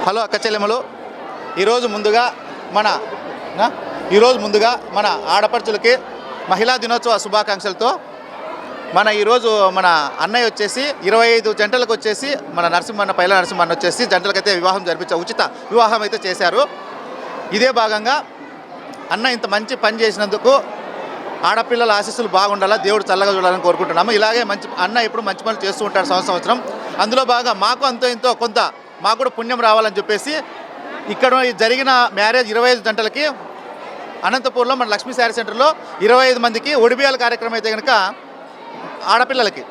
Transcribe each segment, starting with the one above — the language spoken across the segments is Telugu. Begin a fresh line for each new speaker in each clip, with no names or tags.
హలో అక్క చెల్లెమ్మలు, ఈరోజు ముందుగా మన ఆడపడుచులకి మహిళా దినోత్సవ శుభాకాంక్షలతో ఈరోజు మన అన్నయ్య వచ్చేసి 25 జంటలకు వచ్చేసి మన పైల నరసింహన్న వచ్చేసి జంటలకైతే వివాహం ఉచిత వివాహం అయితే చేశారు. ఇదే భాగంగా అన్న ఇంత మంచి పని చేసినందుకు ఆడపిల్లల ఆశీస్సులు బాగుండాలా, దేవుడు చల్లగా చూడాలని కోరుకుంటున్నాము. ఇలాగే అన్న ఇప్పుడు మంచి పనులు చేస్తూ ఉంటారు సంవత్సరం. అందులో బాగా మాకు అంతో ఇంతో కొంత మాకు కూడా పుణ్యం రావాలని చెప్పేసి ఇక్కడ జరిగిన మ్యారేజ్ 25 జంటలకి అనంతపూర్లో మన లక్ష్మీ శారీ సెంటర్లో 25 మందికి ఒడిబియ్యాల కార్యక్రమం అయితే కనుక ఆడపిల్లలకి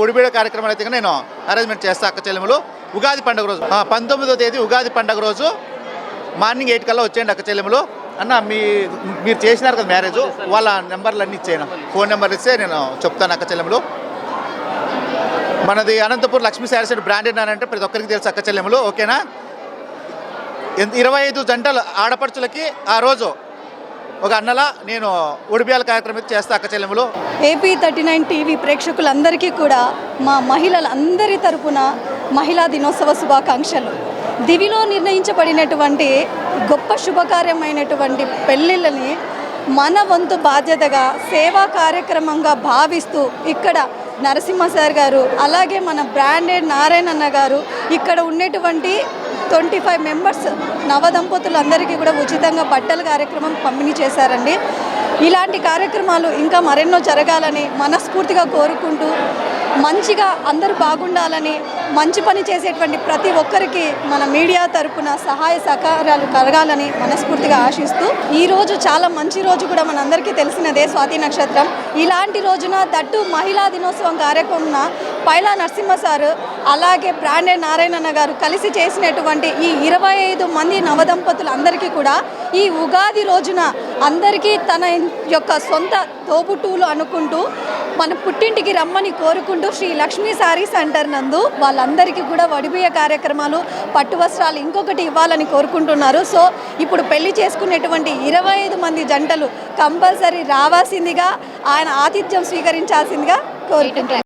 ఒడిబియ్య కార్యక్రమం అయితే కనుక నేను అరేంజ్మెంట్ చేస్తాను. అక్క చెల్లెములు ఉగాది పండుగ రోజు 19వ తేదీ ఉగాది పండుగ రోజు మార్నింగ్ 8 కల్లా వచ్చేయండి. అక్క చెల్లెములు అన్న మీరు చేసినారు కదా మ్యారేజ్, వాళ్ళ నెంబర్లు అన్నీ ఇచ్చేయను, ఫోన్ నెంబర్ ఇస్తే నేను చెప్తాను. అక్క చెల్లెములు మనది అనంతపూర్ లక్ష్మీ శారీ సెంటర్ బ్రాండెడ్ అని అంటే ప్రతి ఒక్కరికి తెలుసు. అక్క చెల్లెములు ఓకేనా. 25 జంటల ఆడపడుచులకి ఆ రోజు ఒక అన్నలా నేను ఒడిబియ్యాల కార్యక్రమం చేస్తా. అక్క చెల్లెములు
ఏపీ 39 టీవీ ప్రేక్షకులందరికీ కూడా మా మహిళలందరి తరపున మహిళా దినోత్సవ శుభాకాంక్షలు. దివిలో నిర్ణయించబడినటువంటి గొప్ప శుభకార్యమైనటువంటి పెళ్ళిళ్ళని మన వంతు బాధ్యతగా సేవా కార్యక్రమంగా భావిస్తూ ఇక్కడ నరసింహ సార్ గారు, అలాగే మన బ్రాండెడ్ నారాయణన్న గారు, ఇక్కడ ఉన్నటువంటి 25 మెంబర్స్ నవదంపతులందరికీ కూడా ఉచితంగా బట్టల కార్యక్రమం పంపిణీ చేశారండి. ఇలాంటి కార్యక్రమాలు ఇంకా మరెన్నో జరగాలని మనస్ఫూర్తిగా కోరుకుంటూ మంచిగా అందరూ బాగుండాలని, మంచి పని చేసేటువంటి ప్రతి ఒక్కరికి మన మీడియా తరపున సహాయ సహకారాలు కలగాలని మనస్ఫూర్తిగా ఆశిస్తూ, ఈరోజు చాలా మంచి రోజు కూడా మనందరికీ తెలిసినదే స్వాతి నక్షత్రం. ఇలాంటి రోజున దట్టు మహిళా దినోత్సవం కార్యక్రమం పైలా నరసింహ సారు అలాగే బ్రాండెడ్ నారాయణన్న గారు కలిసి చేసినటువంటి ఈ 25 మంది నవదంపతులందరికీ కూడా ఈ ఉగాది రోజున అందరికీ తన యొక్క సొంత తోబుట్టువులు అనుకుంటూ మన పుట్టింటికి రమ్మని కోరుకుంటూ శ్రీ లక్ష్మీ శారీ సెంటర్ నందు వాళ్ళందరికీ కూడా ఒడిబియ్య కార్యక్రమాలు, పట్టు వస్త్రాలు ఇంకొకటి ఇవ్వాలని కోరుకుంటున్నారు. సో ఇప్పుడు పెళ్లి చేసుకునేటువంటి 25 మంది జంటలు కంపల్సరీ రావాల్సిందిగా, ఆయన ఆతిథ్యం స్వీకరించాల్సిందిగా కోరుకుంటున్నారు.